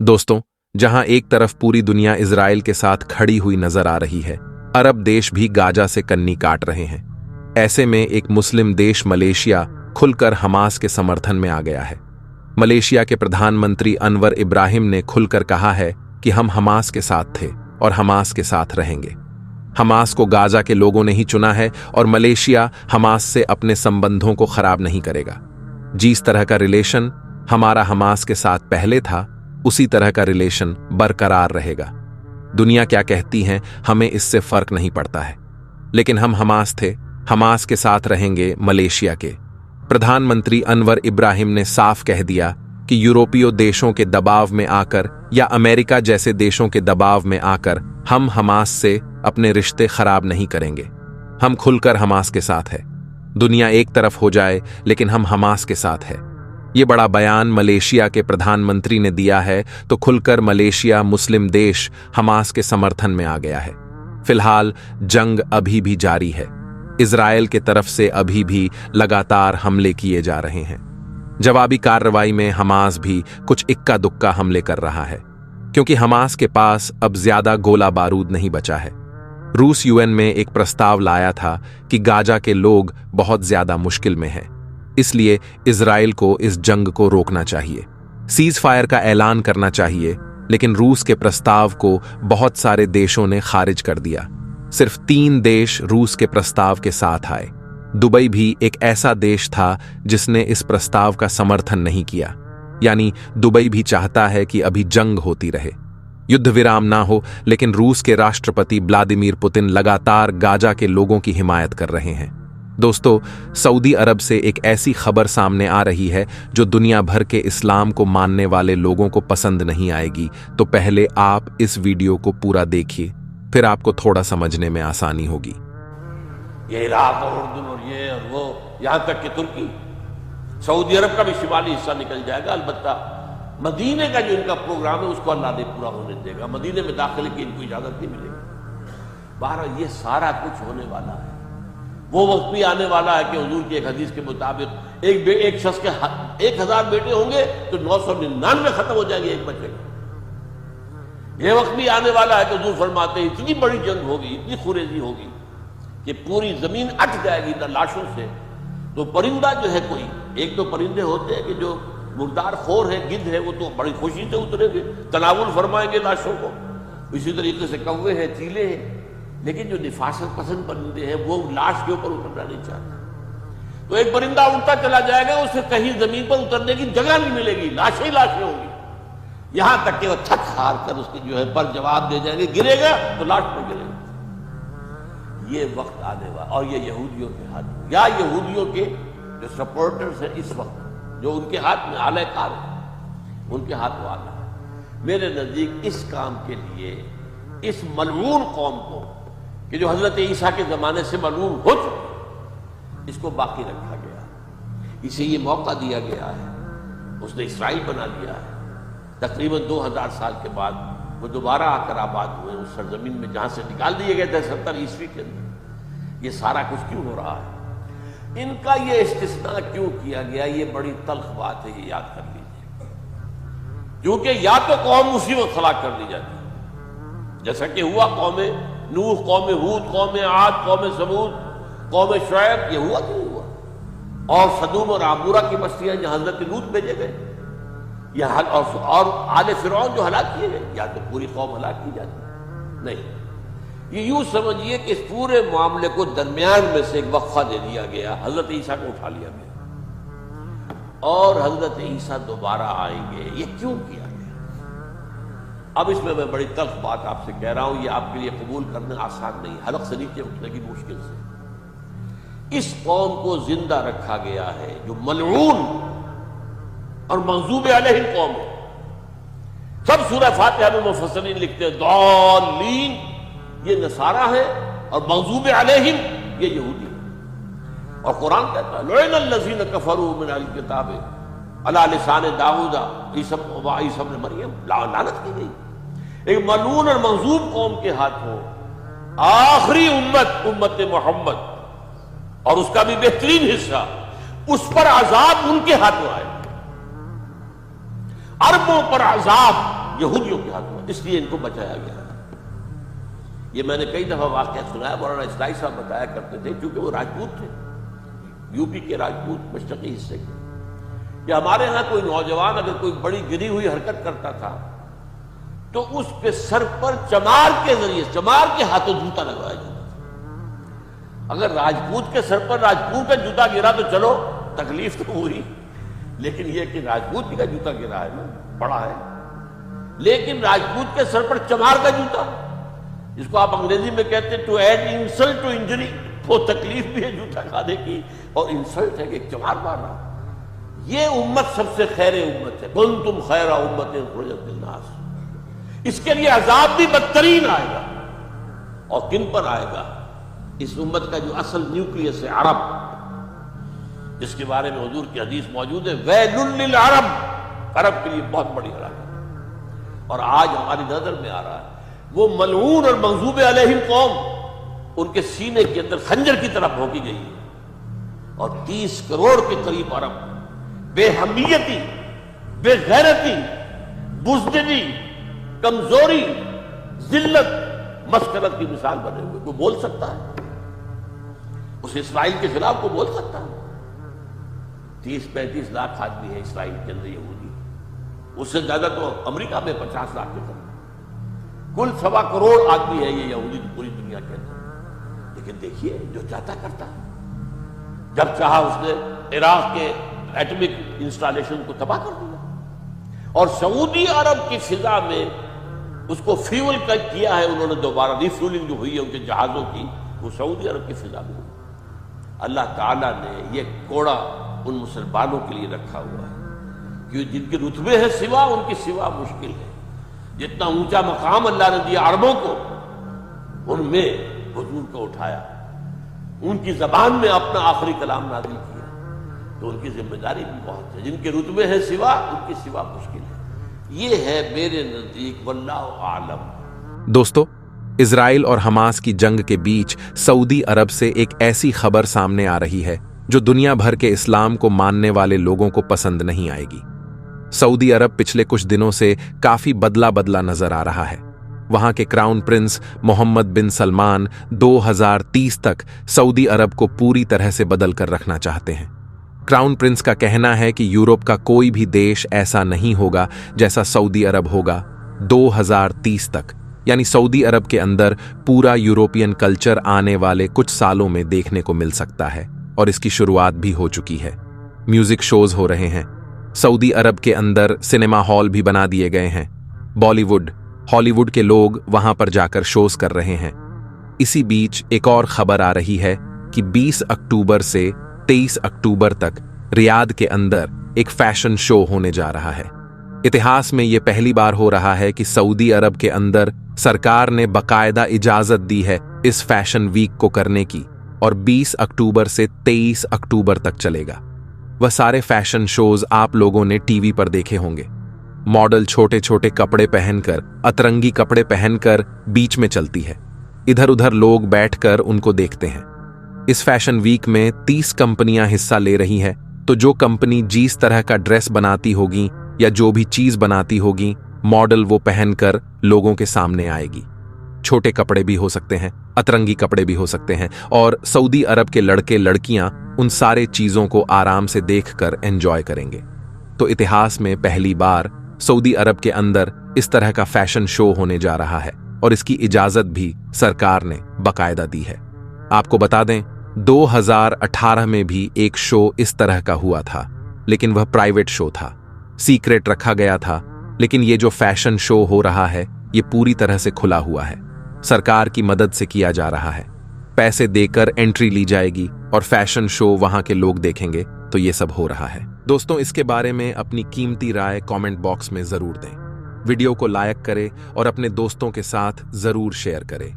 दोस्तों, जहां एक तरफ पूरी दुनिया इजराइल के साथ खड़ी हुई नजर आ रही है, अरब देश भी गाजा से कन्नी काट रहे हैं। ऐसे में एक मुस्लिम देश मलेशिया खुलकर हमास के समर्थन में आ गया है। मलेशिया के प्रधानमंत्री अनवर इब्राहिम ने खुलकर कहा है कि हम हमास के साथ थे और हमास के साथ रहेंगे। हमास को गाजा के लोगों ने ही चुना है और मलेशिया हमास से अपने संबंधों को खराब नहीं करेगा। जिस तरह का रिलेशन हमारा हमास के साथ पहले था, उसी तरह का रिलेशन बरकरार रहेगा। दुनिया क्या कहती है, हमें इससे फर्क नहीं पड़ता है, लेकिन हम हमास थे, हमास के साथ रहेंगे। मलेशिया के प्रधानमंत्री अनवर इब्राहिम ने साफ कह दिया कि यूरोपीय देशों के दबाव में आकर या अमेरिका जैसे देशों के दबाव में आकर हम हमास से अपने रिश्ते खराब नहीं करेंगे। हम खुलकर हमास के साथ है। दुनिया एक तरफ हो जाए, लेकिन हम हमास के साथ है। ये बड़ा बयान मलेशिया के प्रधानमंत्री ने दिया है, तो खुलकर मलेशिया मुस्लिम देश हमास के समर्थन में आ गया है। फिलहाल जंग अभी भी जारी है। इजराइल के तरफ से अभी भी लगातार हमले किए जा रहे हैं। जवाबी कार्रवाई में हमास भी कुछ इक्का दुक्का हमले कर रहा है, क्योंकि हमास के पास अब ज्यादा गोला बारूद नहीं बचा है। रूस यूएन में एक प्रस्ताव लाया था कि गाजा के लोग बहुत ज्यादा मुश्किल में हैं, इसलिए इजराइल को इस जंग को रोकना चाहिए, सीज फायर का ऐलान करना चाहिए। लेकिन रूस के प्रस्ताव को बहुत सारे देशों ने खारिज कर दिया। सिर्फ 3 देश रूस के प्रस्ताव के साथ आए। दुबई भी एक ऐसा देश था जिसने इस प्रस्ताव का समर्थन नहीं किया। यानी दुबई भी चाहता है कि अभी जंग होती रहे, युद्ध विराम ना हो, लेकिन रूस के राष्ट्रपति व्लादिमीर पुतिन लगातार गाजा के लोगों की हिमायत कर रहे हैं। दोस्तों, सऊदी अरब से एक ऐसी खबर सामने आ रही है जो दुनिया भर के इस्लाम को मानने वाले लोगों को पसंद नहीं आएगी। तो पहले आप इस वीडियो को पूरा देखिए, फिर आपको थोड़ा समझने में आसानी होगी। ये इराक और उर्दू और ये और वो, यहां तक कि तुर्की, सऊदी अरब का भी शिमाली हिस्सा निकल जाएगा। अलबत्ता मदीने का जो इनका प्रोग्राम है उसको अल्लाह ने पूरा होने देगा। मदीने में दाखिले की इनको इजाजत नहीं मिलेगी। बहरहाल ये सारा कुछ होने वाला है। वो वक्त भी आने वाला है कि हुजूर की एक हदीस के मुताबिक एक शख्स के 1000 बेटे होंगे तो 999 खत्म हो जाएंगे, एक बचेगा। ये वक्त भी आने वाला है कि हुजूर फरमाते हैं इतनी बड़ी जंग होगी, इतनी खुरेजी होगी कि पूरी जमीन अट जाएगी न लाशों से। तो परिंदा जो है, कोई एक तो परिंदे होते हैं कि जो मुर्दार खोर है, गिद्ध है, वो तो बड़ी खुशी से उतरेंगे, तनावुल फरमाएंगे लाशों को। इसी तरीके से कौवे हैं, चीले हैं। लेकिन जो निफासत पसंद परिंदे हैं वो लाश के ऊपर उतरना नहीं चाहते। तो एक परिंदा उड़ता चला जाएगा, उसे कहीं जमीन पर उतरने की जगह नहीं मिलेगी, लाशें ही लाशें होंगी। यहां तक कि वो थक हार कर उसकी जो है पर जवाब दे जाएंगे, गिरेगा तो लाश पर गिरेगा। ये वक्त आने वाला, और ये यहूदियों के हाथ, या यहूदियों के जो सपोर्टर्स हैं इस वक्त, जो उनके हाथ में आला कार है, उनके हाथ वाला है। मेरे नजदीक इस काम के लिए इस मलऊन कौम को, कि जो हजरत ईसा के जमाने से मलऊन हो चुकी, इसको बाकी रखा गया, इसे ये मौका दिया गया है। उसने इसराइल बना दिया है। तकरीबन 2000 साल के बाद वो दोबारा आकर आबाद हुए उस सरजमीन में जहां से निकाल दिए गए थे 70 ईस्वी के अंदर। ये सारा कुछ क्यों हो रहा है, इनका ये इस्तिस्ना क्यों किया गया, ये बड़ी तल्ख बात है, ये याद कर लीजिए। क्योंकि या तो कौम उसी वक्त हलाक कर दी जाती है, जैसा कि हुआ कौम नूह, कौम हूद, कौम आद, कौम समूद, कौम शुएब, ये हुआ क्यों हुआ। और सदूम और आमूरा की बस्तियां जहां हजरत लूत भेजे गए, और आले फिरौन जो हलाक किए गए, या तो पूरी कौम हलाक की जाती नहीं। ये यूं समझिए कि इस पूरे मामले को दरमियान में से एक वक्फा दे दिया गया, हजरत ईसा को उठा लिया गया और हजरत ईसा दोबारा आएंगे। ये क्यों किया? अब इसमें मैं बड़ी तल्ख बात आपसे कह रहा हूं, ये आपके लिए कबूल करना आसान नहीं, हलक से नीचे उठने की मुश्किल से। इस कौम को जिंदा रखा गया है जो मलऊन और मंजूब अलैहिम कौम है। सब सूरह फातिहा में मुफस्सिरीन लिखते हैं दालीन ये नसारा है और मंजूब अलैहिम ये यहूदी है। और कुरान कहता है लुइनल्लज़ीन कफ़रू मिनल किताब अला लिसान दाऊदा ईसा इब्न मरियम, लानत की गई। एक मलून और मंजूब कौम के हाथों आखिरी उम्मत मोहम्मद और उसका भी बेहतरीन हिस्सा, उस पर अजाब उनके हाथों आए। अरबों पर अजाब یہودیوں کے ہاتھ میں، اس لیے ان کو بچایا گیا۔ یہ میں نے کئی دفعہ واقعہ سنا ہے، مولانا اسلائی صاحب بتایا کرتے تھے، کیونکہ وہ راجپوت تھے، یو پی کے راجپوت مشرقی حصے کے، کہ ہمارے ہاں کوئی نوجوان اگر کوئی بڑی گری ہوئی حرکت کرتا تھا تو اس کے سر پر چمار کے ذریعے، چمار کے ہاتھوں جوتا لگوایا جاتا تھا۔ اگر راجپوت کے سر پر راجپوت کا جوتا گرا تو چلو تکلیف تو ہوئی، لیکن یہ کہ راجپوت کا جوتا گرا ہے نا، بڑا ہے، لیکن راجپوت کے سر پر چمار کا جوتا، جس کو آپ انگریزی میں کہتے ہیں to add insult to injury, وہ تکلیف بھی ہے جوتا کھانے کی اور انسلٹ ہے کہ ایک چمار مارنا۔ یہ امت سب سے خیر امت ہے، کنتم خیر امت اخرجت للناس۔ اس کے لیے عذاب بھی بدترین آئے گا، اور کن پر آئے گا؟ اس امت کا جو اصل نیوکلیس ہے عرب، جس کے بارے میں حضور کی حدیث موجود ہے، ویل للعرب، عرب کے لیے بہت بڑی ہلاکت۔ اور آج ہماری نظر میں آ رہا ہے وہ ملعون اور مغضوب علیہم قوم، ان کے سینے کے اندر خنجر کی طرح بھونکی گئی ہے، اور 30 کروڑ کے قریب عرب بے حمیتی، بے غیرتی، بزدلی، کمزوری، ذلت، مسکنت کی مثال بنے ہوئے۔ کوئی بول سکتا ہے اس اسرائیل کے خلاف؟ کوئی بول سکتا ہے؟ 30-35 لاکھ آدمی ہے اسرائیل کے اندر یہودی، اس سے زیادہ تو امریکہ میں 50 لاکھ کے قریب، کل 1.25 کروڑ آدمی ہے یہ یہودی پوری دنیا کے اندر۔ لیکن دیکھیے جو چاہتا کرتا، جب چاہا اس نے عراق کے ایٹمک انسٹالیشن کو تباہ کر دیا، اور سعودی عرب کی فضا میں اس کو فیول کیا ہے انہوں نے، دوبارہ ری فیولنگ جو ہوئی ہے ان کے جہازوں کی، وہ سعودی عرب کی فضا میں ہوئی۔ اللہ تعالیٰ نے یہ کوڑا ان مسلمانوں کے لیے رکھا ہوا ہے کہ جن کے رتبے ہیں سوا، ان کی سوا مشکل ہے۔ جتنا اونچا مقام اللہ نے دیا عربوں کو، ان میں حضور کو اٹھایا، ان کی زبان میں اپنا آخری کلام نازل کیا، تو ان کی ذمہ داری بھی بہت ہے۔ جن کے رتبے ہیں سوا، ان کی سوا مشکل ہے۔ یہ ہے میرے نزدیک، واللہ اعلم۔ دوستو، اسرائیل اور حماس کی جنگ کے بیچ سعودی عرب سے ایک ایسی خبر سامنے آ رہی ہے جو دنیا بھر کے اسلام کو ماننے والے لوگوں کو پسند نہیں آئے گی۔ سعودی عرب پچھلے کچھ دنوں سے کافی بدلا نظر آ رہا ہے۔ وہاں کے کراؤن پرنس محمد بن سلمان 2030 تک سعودی عرب کو پوری طرح سے بدل کر رکھنا چاہتے ہیں۔ کراؤن پرنس کا کہنا ہے کہ یورپ کا کوئی بھی دیش ایسا نہیں ہوگا جیسا سعودی عرب ہوگا 2030 تک، یعنی سعودی عرب کے اندر پورا یورپین کلچر آنے والے کچھ سالوں میں دیکھنے کو مل سکتا ہے، اور اس کی شروعات بھی ہو چکی ہے۔ میوزک شوز ہو رہے ہیں، سعودی عرب کے اندر سنیما ہال بھی بنا دیے گئے ہیں، بالی ووڈ، ہالی ووڈ کے لوگ وہاں پر جا کر شوز کر رہے ہیں۔ اسی بیچ ایک اور خبر آ رہی ہے کہ 20 اکتوبر سے 23 اکتوبر تک ریاض کے اندر ایک فیشن شو ہونے جا رہا ہے۔ اتہاس میں یہ پہلی بار ہو رہا ہے کہ سعودی عرب کے اندر سرکار نے باقاعدہ اجازت دی ہے اس فیشن ویک کو کرنے کی، اور 20 اکتوبر سے 23 اکتوبر تک چلے گا۔ وہ سارے فیشن شوز آپ لوگوں نے ٹی وی پر دیکھے ہوں گے۔ ماڈل چھوٹے چھوٹے کپڑے پہن کر، اترنگی کپڑے پہن کر بیچ میں چلتی ہے، ادھر ادھر لوگ بیٹھ کر ان کو دیکھتے ہیں۔ اس فیشن ویک میں 30 کمپنیاں حصہ لے رہی ہیں، تو جو کمپنی جس طرح کا ڈریس بناتی ہوگی یا جو بھی چیز بناتی ہوگی، ماڈل وہ پہن کر لوگوں کے سامنے آئے گی۔ چھوٹے کپڑے بھی ہو سکتے ہیں، اترنگی کپڑے بھی ہو سکتے ہیں، اور سعودی عرب کے لڑکے لڑکیاں ان سارے چیزوں کو آرام سے دیکھ کر انجوائے کریں گے۔ تو اتہاس میں پہلی بار سعودی عرب کے اندر اس طرح کا فیشن شو ہونے جا رہا ہے، اور اس کی اجازت بھی سرکار نے باقاعدہ دی ہے۔ آپ کو بتا دیں 2018 میں بھی ایک شو اس طرح کا ہوا تھا، لیکن وہ پرائیویٹ شو تھا، سیکریٹ رکھا گیا تھا۔ لیکن یہ جو فیشن شو ہو رہا ہے یہ پوری طرح سے کھلا ہوا ہے، سرکار کی مدد سے کیا جا رہا ہے، پیسے دے کر انٹری لی جائے گی اور فیشن شو وہاں کے لوگ دیکھیں گے۔ تو یہ سب ہو رہا ہے۔ دوستوں، اس کے بارے میں اپنی قیمتی رائے کامنٹ باکس میں ضرور دیں، ویڈیو کو لائک کریں اور اپنے دوستوں کے ساتھ ضرور شیئر کریں۔